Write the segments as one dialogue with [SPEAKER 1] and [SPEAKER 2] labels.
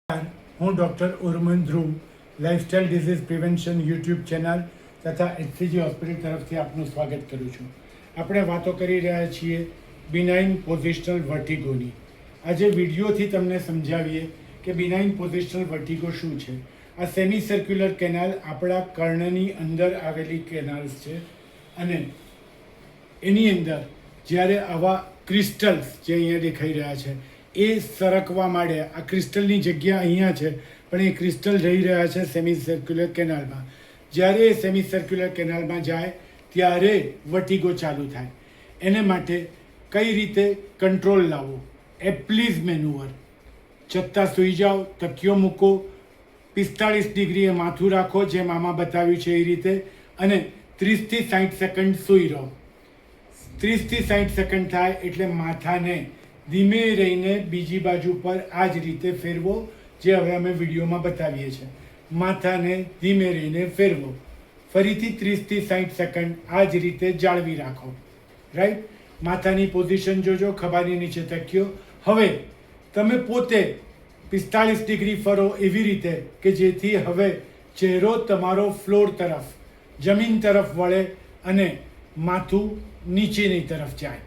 [SPEAKER 1] હું doctor Urman Dhruv lifestyle disease prevention YouTube channel તથા HCG hospital તરફથી આપનું સ્વાગત કરું છું. આપણે વાતો કરી રહ્યા છીએ બિનાઇન પોઝિશનલ વર્ટિગોની. આજે વિડીયોથી તમને સમજાવીએ કે બિનાઇન પોઝિશનલ વર્ટિગો શું છે. આ સેમી સર્ક્યુલર કેનાલ આપણા કર્ણની અંદર આવેલી કેનાલ્સ છે અને એની અંદર જ્યારે આવા ક્રિસ્ટલ્સ જે અહીંયા દેખાઈ રહ્યા છે એ સરકવા માંડે. આ ક્રિસ્ટલની જગ્યા અહીંયા છે પણ એ ક્રિસ્ટલ રહી રહ્યા છે સેમી સર્ક્યુલર કેનાલમાં. જ્યારે એ સેમી સર્ક્યુલર કેનાલમાં જાય ત્યારે વર્ટિગો ચાલુ થાય. એને માટે કઈ રીતે કંટ્રોલ લાવવો? એપ્લીઝ મેન્યુઅર. છતાં સૂઈ જાઓ, તકિયો મૂકો, 45 ડિગ્રીએ માથું રાખો જેમ આમાં બતાવ્યું છે એ રીતે, અને 30 થી 60 સેકન્ડ સૂઈ રહો. 30 થી 60 સેકન્ડ થાય એટલે માથાને ધીમે રહીને બીજી બાજુ પર આ જ રીતે ફેરવો, જે હવે અમે વિડીયોમાં બતાવીએ છીએ. માથાને ધીમે રહીને ફેરવો. ફરીથી 30 થી 60 સેકન્ડ આ જ રીતે જાળવી રાખો. રાઈટ? માથાની પોઝિશન જોજો, ખભાની નીચે તકિયો. હવે તમે પોતે 45 ડિગ્રી ફરો એવી રીતે કે જેથી હવે ચહેરો તમારો ફ્લોર તરફ, જમીન તરફ વળે અને માથું નીચેની તરફ જાય.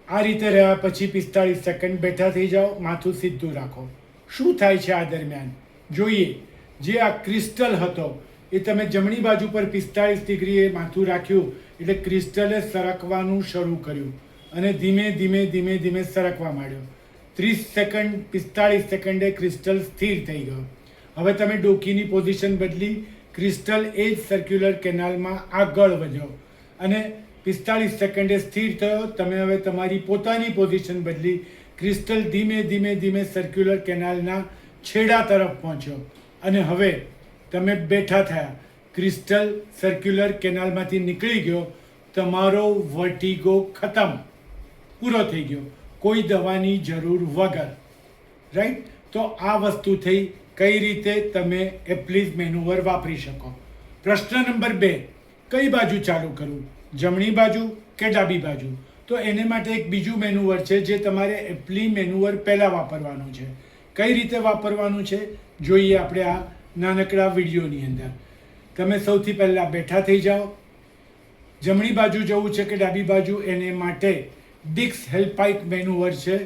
[SPEAKER 1] આ રીતે રહ્યા પછી 45 સેકન્ડ બેઠા થઈ જાઓ, માથું સીધું રાખો. શું થાય છે આ દરમિયાન જોઈએ. જે આ ક્રિસ્ટલ હતો એ તમે જમણી બાજુ પર 45 ડિગ્રીએ માથું રાખ્યું એટલે ક્રિસ્ટલે સરકવાનું શરૂ કર્યું અને ધીમે ધીમે ધીમે ધીમે સરકવા માંડ્યો. 30 સેકન્ડ 45 સેકન્ડે ક્રિસ્ટલ સ્થિર થઈ ગયો. હવે તમે ડોકીની પોઝિશન બદલી, ક્રિસ્ટલ એ જ સર્ક્યુલર કેનાલમાં આગળ વધ્યો અને 45 સેકન્ડે સ્થિર થયો. તમે હવે તમારી પોતાની પોઝિશન બદલી, ક્રિસ્ટલ ધીમે ધીમે ધીમે સર્ક્યુલર કેનાલના છેડા તરફ પહોંચ્યો અને હવે તમે બેઠા થયા. ક્રિસ્ટલ સર્ક્યુલર કેનાલમાંથી નીકળી ગયો. તમારો વર્ટિગો ખતમ, પૂરો થઈ ગયો, કોઈ દવાની જરૂર વગર. રાઈટ? તો આ વસ્તુ થઈ કઈ રીતે તમે એપ્લીઝ મેન્યુઅર વાપરી શકો. પ્રશ્ન નંબર 2, કઈ બાજુ ચાલુ કરવું, જમણી બાજુ કે ડાબી બાજુ? તો એને માટે એક બીજું મેન્યુઅર છે જે તમારે એપ્લી મેન્યુઅર પહેલાં વાપરવાનું છે. કઈ રીતે વાપરવાનું છે જોઈએ આપણે આ નાનકડા વિડીયોની અંદર. તમે સૌથી પહેલાં બેઠા થઈ જાઓ. જમણી બાજુ જવું છે કે ડાબી બાજુ, એને માટે ડિક્સ હેલ્પાઇક મેન્યુઅર છે.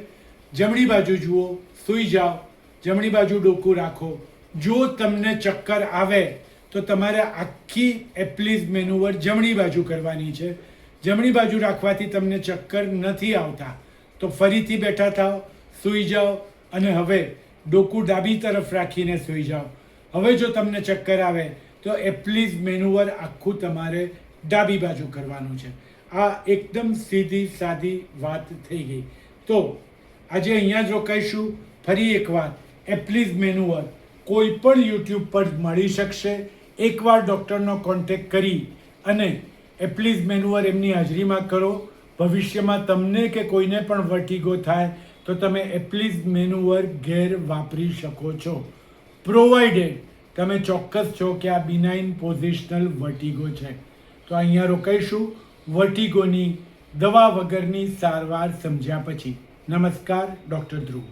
[SPEAKER 1] જમણી બાજુ જુઓ, સૂઈ જાઓ, જમણી બાજુ ડોકું રાખો. જો તમને ચક્કર આવે તો તમારે આખી એપ્લીઝ મેન્યુઅર જમણી બાજુ કરવાની છે. જમણી બાજુ રાખવાથી તમને ચક્કર નથી આવતા તો ફરીથી બેઠા થાઓ, સૂઈ જાઓ અને હવે ડોકું ડાબી તરફ રાખીને સૂઈ જાઓ. હવે જો તમને ચક્કર આવે તો એપ્લીઝ મેન્યુઅર આખું તમારે ડાબી બાજુ કરવાનું છે. આ એકદમ સીધી સાદી વાત થઈ ગઈ. તો આજે અહીંયા જ રોકાઈશું. ફરી એકવાર એપ્લીઝ મેન્યુઅર કોઈ પણ યુટ્યુબ પર મળી શકશે. એકવાર ડૉક્ટરનો કોન્ટેક્ટ કરી અને એપ્લીઝ મેન્યુઅર એમની હાજરીમાં કરો. ભવિષ્યમાં તમને કે કોઈને પણ વર્ટિગો થાય તો તમે એપ્લીઝ મેન્યુઅર ઘેર વાપરી શકો છો, પ્રોવાઇડેડ તમે ચોક્કસ છો કે આ બિનાઇન પોઝિશનલ વર્ટિગો છે. તો અહીંયા રોકાઈશું વર્ટિગોની દવા વગરની સારવાર સમજ્યા પછી. નમસ્કાર, ડૉક્ટર ધ્રુવ.